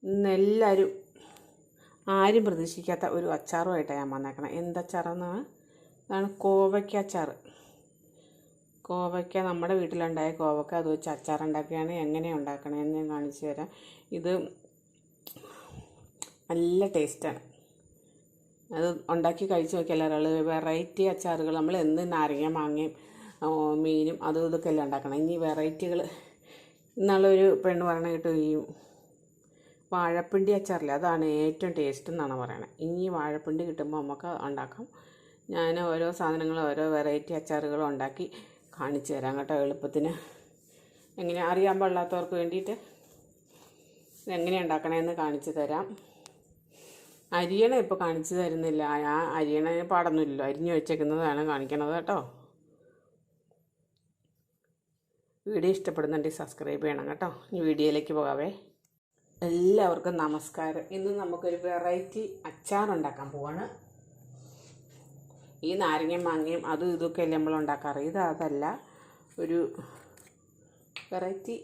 ഇന്നെല്ലാവരും ആരും പ്രതീക്ഷിക്കാത്ത ഒരു അച്ചാറുമായിട്ടാണ് ഞാൻ വന്നേക്കണം. എന്തച്ചാറെന്നാണ്? ഇതാണ് കോവയ്ക്ക അച്ചാർ. കോവയ്ക്ക നമ്മുടെ വീട്ടിലുണ്ടായ കോവയ്ക്ക അത് വെച്ച് അച്ചാറുണ്ടാക്കുകയാണ്. എങ്ങനെയാണ് ഉണ്ടാക്കണമെന്ന് ഞാൻ കാണിച്ചു തരാം. ഇത് നല്ല ടേസ്റ്റാണ്. അത് ഉണ്ടാക്കി കഴിച്ച് നോക്കിയാൽ ഒരാൾ വെറൈറ്റി അച്ചാറുകൾ നമ്മൾ എന്ത് നാരങ്ങ മാങ്ങയും മീനും അതും ഇതൊക്കെ എല്ലാം ഉണ്ടാക്കണം. ഇനി വെറൈറ്റികൾ ഇന്നാളൊരു പെണ്ണ് പറഞ്ഞ കേട്ടു, ഈ വാഴപ്പിണ്ടി അച്ചാറില്ല, അതാണ് ഏറ്റവും ടേസ്റ്റ് എന്നാണ് പറയണത്. ഇനി വാഴപ്പിണ്ടി കിട്ടുമ്പോൾ നമുക്ക് ഉണ്ടാക്കാം. ഞാൻ ഓരോ സാധനങ്ങളും ഓരോ വെറൈറ്റി അച്ചാറുകളും ഉണ്ടാക്കി കാണിച്ചു തരാം കേട്ടോ, എളുപ്പത്തിന്. എങ്ങനെ അറിയാൻ പാടില്ലാത്തവർക്ക് വേണ്ടിയിട്ട് ഇതെങ്ങനെ ഉണ്ടാക്കണമെന്ന് കാണിച്ചു തരാം. അരിയണ ഇപ്പോൾ കാണിച്ചു തരുന്നില്ല, ആ അരിയണതിന് പാടൊന്നുമില്ലല്ലോ, അരിഞ്ഞു വെച്ചേക്കുന്നതാണ് കാണിക്കണത് കേട്ടോ. വീഡിയോ ഇഷ്ടപ്പെടുന്നുണ്ടെങ്കിൽ സബ്സ്ക്രൈബ് ചെയ്യണം കേട്ടോ. ഈ വീഡിയോയിലേക്ക് പോകാവേ. എല്ലാവർക്കും നമസ്കാരം. ഇന്ന് നമുക്കൊരു വെറൈറ്റി അച്ചാറുണ്ടാക്കാൻ പോവാണ്. ഈ നാരങ്ങയും മാങ്ങയും അതും ഇതൊക്കെ അല്ലേ നമ്മൾ ഉണ്ടാക്കാറ്. അതല്ല, ഒരു വെറൈറ്റി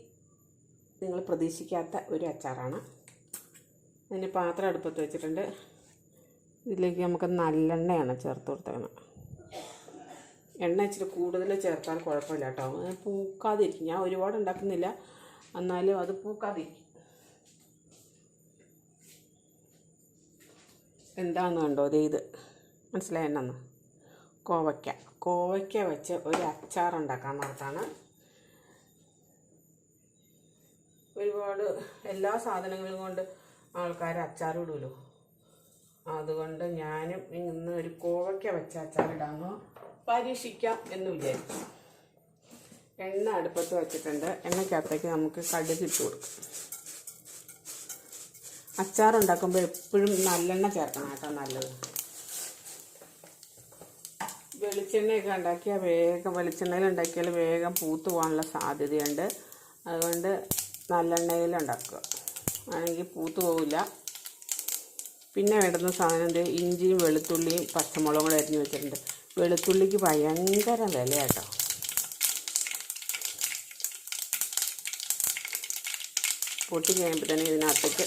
നിങ്ങൾ പ്രതീക്ഷിക്കാത്ത ഒരു അച്ചാറാണ്. അതിന് പാത്രം അടുപ്പത്ത് വെച്ചിട്ടുണ്ട്. ഇതിലേക്ക് നമുക്ക് നല്ലെണ്ണയാണ് ചേർത്ത് കൊടുത്തേക്കണം. എണ്ണ ഇച്ചിരി കൂടുതൽ ചേർത്താൽ കുഴപ്പമില്ല കേട്ടോ, പൂക്കാതിരിക്കും. ഞാൻ ഒരുപാട് ഉണ്ടാക്കുന്നില്ല, എന്നാലും അത് പൂക്കാതിരിക്കും. എന്താണെന്ന് കണ്ടോ, ഇത് മനസ്സിലായി എന്നാന്ന്? കോവയ്ക്ക വെച്ച് ഒരു അച്ചാറുണ്ടാക്കാൻ നോർത്താണ്. ഒരുപാട് എല്ലാ സാധനങ്ങളും കൊണ്ട് ആൾക്കാർ അച്ചാറിടുമല്ലോ, അതുകൊണ്ട് ഞാനും ഇന്ന് ഒരു കോവയ്ക്ക വെച്ച് അച്ചാറിടാമെന്നോ പരീക്ഷിക്കാം എന്ന് വിചാരിച്ചു. എണ്ണ അടുപ്പത്ത് വെച്ചിട്ടുണ്ട്. എണ്ണയ്ക്കകത്തേക്ക് നമുക്ക് കടുക് ഇട്ട് കൊടുക്കാം. അച്ചാറുണ്ടാക്കുമ്പോൾ എപ്പോഴും നല്ലെണ്ണ ചേർക്കണം കേട്ടോ, നല്ലത്. വെളിച്ചെണ്ണയൊക്കെ ഉണ്ടാക്കിയാൽ വെളിച്ചെണ്ണയിൽ ഉണ്ടാക്കിയാൽ വേഗം പൂത്ത് പോകാനുള്ള സാധ്യതയുണ്ട്. അതുകൊണ്ട് നല്ലെണ്ണയിൽ ഉണ്ടാക്കുക, ആണെങ്കിൽ പൂത്ത് പോവില്ല. പിന്നെ വേണ്ടുന്ന സാധനം ഇഞ്ചിയും വെളുത്തുള്ളിയും പച്ചമുളകും കൂടെ അരിഞ്ഞ് വെച്ചിട്ടുണ്ട്. വെളുത്തുള്ളിക്ക് ഭയങ്കര വില കേട്ടോ. പൊട്ടി കഴിയുമ്പോൾ തന്നെ ഇതിനകത്തേക്ക്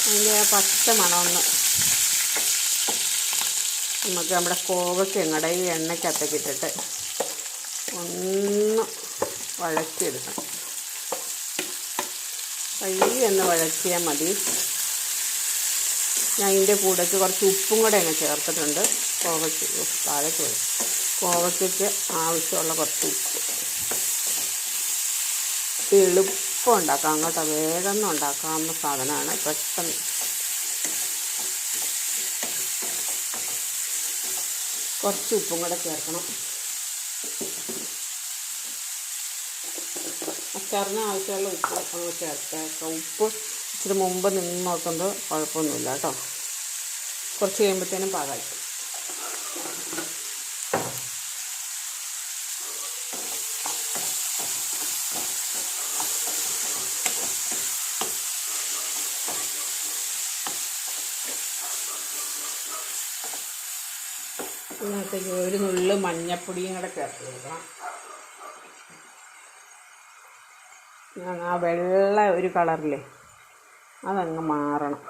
അതിൻ്റെ പച്ച മണമൊന്ന് നമുക്ക് നമ്മുടെ കോവയ്ക്ക് എങ്ങടെ ഈ എണ്ണയ്ക്കകത്തേക്ക് ഇട്ടിട്ട് ഒന്ന് വഴറ്റിയെടുക്കണം. ഒന്ന് വഴറ്റിയാൽ മതി. ഞാൻ ഇതിൻ്റെ കൂടേക്ക് കുറച്ച് ഉപ്പും കൂടെ അങ്ങ് ചേർത്തിട്ടുണ്ട്. കോവയ്ക്ക് ആവശ്യമുള്ള കുറച്ച് ഉപ്പ്. എളുപ്പം ഉണ്ടാക്കാം കേട്ടോ, വേഗം ഉണ്ടാക്കാവുന്ന സാധനമാണ്. പെട്ടെന്ന് കുറച്ച് ഉപ്പും കൂടെ ചേർക്കണം. അച്ചാറിന് ആവശ്യമുള്ള ഉപ്പ് ചേർത്തേക്കാം. ഉപ്പ് ഇച്ചിരി മുമ്പ് നിന്ന് നോക്കുന്നത് കുഴപ്പമൊന്നുമില്ല കേട്ടോ. കുറച്ച് കഴിയുമ്പോഴത്തേനും പാകായി. ഇതിനകത്തേക്ക് ഒരു നുള്ളു മഞ്ഞപ്പൊടിയും കൂടെ ചേർത്ത് കൊടുക്കണം. ആ വെള്ള ഒരു കളറില്ലേ, അതങ്ങ് മാറണം.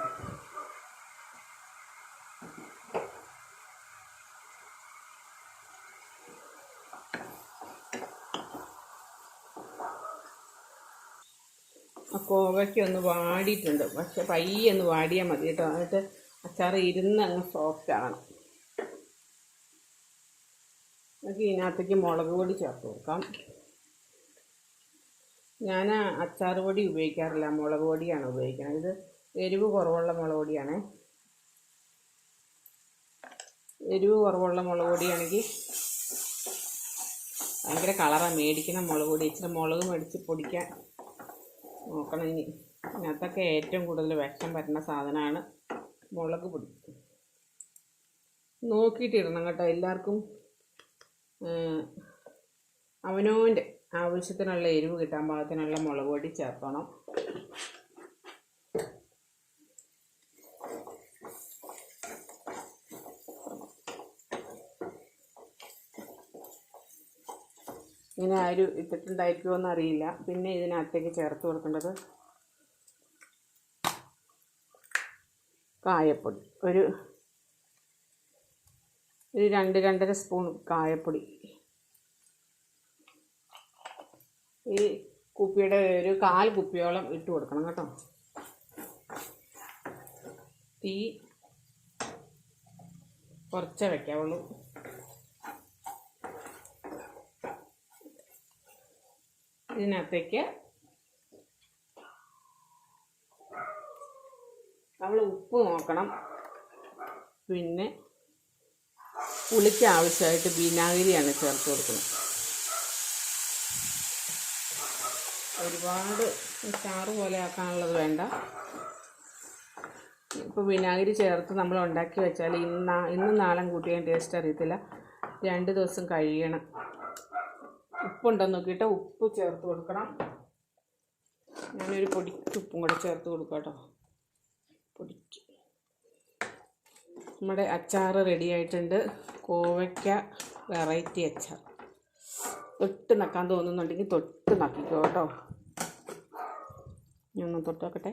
ആ കോവയ്ക്ക് ഒന്ന് വാടിയിട്ടുണ്ട്, പക്ഷെ പയ്യെ ഒന്ന് വാടിയാൽ മതി കേട്ടോ. എന്നിട്ട് അച്ചാർ ഇരുന്ന് അങ്ങ് സോഫ്റ്റ് ആകണം. നമുക്ക് ഇതിനകത്തേക്ക് മുളക് പൊടി ചേർത്ത് കൊടുക്കാം. ഞാൻ അച്ചാർ പൊടി ഉപയോഗിക്കാറില്ല, മുളക് പൊടിയാണ് ഉപയോഗിക്കുന്നത്. ഇത് എരിവ് കുറവുള്ള മുളക് പൊടിയാണ്. എരിവ് കുറവുള്ള മുളക് പൊടിയാണെങ്കിൽ ഭയങ്കര കളറാണ്. മേടിക്കുന്ന മുളക് പൊടി ഇച്ചിരി മുളക് മേടിച്ച് പൊടിക്കാൻ നോക്കണം. ഇനി ഇതിനകത്തൊക്കെ ഏറ്റവും കൂടുതൽ വിഷം വരുന്ന സാധനമാണ് മുളക് പൊടി. നോക്കിയിട്ടിടണം കേട്ടോ. എല്ലാവർക്കും അവനവൻ്റെ ആവശ്യത്തിനുള്ള എരിവ് കിട്ടാൻ പാകത്തിനുള്ള മുളക് പൊടി ചേർക്കണം. ഇങ്ങനെ ആരും ഇട്ടിട്ടുണ്ടായിരിക്കുമോ എന്നറിയില്ല. പിന്നെ ഇതിനകത്തേക്ക് ചേർത്ത് കൊടുക്കേണ്ടത് കായപ്പൊടി, ഒരു 2-2.5 സ്പൂൺ കായപ്പൊടി. ഈ കുപ്പിയുടെ ഒരു 1/4 കുപ്പിയോളം ഇട്ട് കൊടുക്കണം കേട്ടോ. തീ കുറച്ചേ വയ്ക്കാവുള്ളൂ. ഇതിനകത്തേക്ക് നമ്മൾ ഉപ്പ് നോക്കണം. പിന്നെ പുളിക്ക് ആവശ്യമായിട്ട് വിനാഗിരിയാണ് ചേർത്ത് കൊടുക്കുന്നത്. ഒരുപാട് ചാറ് പോലെ ആക്കാനുള്ളത് വേണ്ട. ഇപ്പോൾ വിനാഗിരി ചേർത്ത് നമ്മൾ ഉണ്ടാക്കി വെച്ചാൽ ഇന്നും നാളെ കൂട്ടിയാൽ ടേസ്റ്റ് അറിയത്തില്ല. 2 ദിവസം കഴിയണം. ഉപ്പുണ്ടെന്ന് നോക്കിയിട്ട് ഉപ്പ് ചേർത്ത് കൊടുക്കണം. ഞാനൊരു പൊടിക്ക് ഉപ്പും കൂടെ ചേർത്ത് കൊടുക്കാം കേട്ടോ. പൊടിക്ക്. നമ്മുടെ അച്ചാർ റെഡി ആയിട്ടുണ്ട്. കോവയ്ക്ക വെറൈറ്റി അച്ചാർ. തൊട്ട് നക്കാൻ തോന്നുന്നുണ്ടെങ്കിൽ തൊട്ട് നക്കിക്കോ കേട്ടോ. ഞാനൊന്ന് തൊട്ട് നോക്കട്ടെ.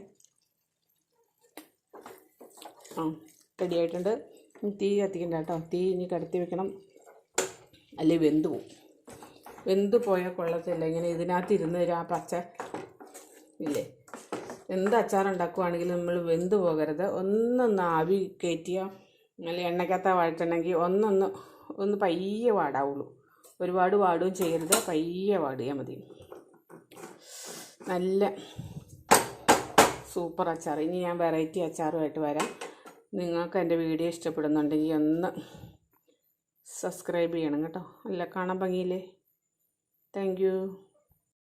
റെഡി ആയിട്ടുണ്ട്. തീ കത്തിക്കണ്ട കേട്ടോ. തീ ഇനി കടത്തി വെക്കണം, അല്ലെങ്കിൽ വെന്ത് പോവും. വെന്ത് പോയാൽ കൊള്ളത്തില്ല. ഇങ്ങനെ ഇതിനകത്ത് ഇരുന്ന് ആ പച്ച ഇല്ലേ, എന്ത് അച്ചാറുണ്ടാക്കുവാണെങ്കിലും നമ്മൾ വെന്ത് പോകരുത്. ഒന്നൊന്ന് ആവി കയറ്റിയോ നല്ല എണ്ണയ്ക്കകത്ത വാഴത്തുണ്ടെങ്കിൽ ഒന്ന് പയ്യെ വാടാവുള്ളൂ. ഒരുപാട് വാടുകയും ചെയ്യരുത്, പയ്യെ വാടിയാൽ മതി. നല്ല സൂപ്പർ അച്ചാർ. ഇനി ഞാൻ വെറൈറ്റി അച്ചാറുമായിട്ട് വരാം. നിങ്ങൾക്ക് എൻ്റെ വീഡിയോ ഇഷ്ടപ്പെടുന്നുണ്ടെങ്കിൽ ഒന്ന് സബ്സ്ക്രൈബ് ചെയ്യണം കേട്ടോ. നല്ല കാണാൻ ഭംഗിയില്ലേ. Thank U.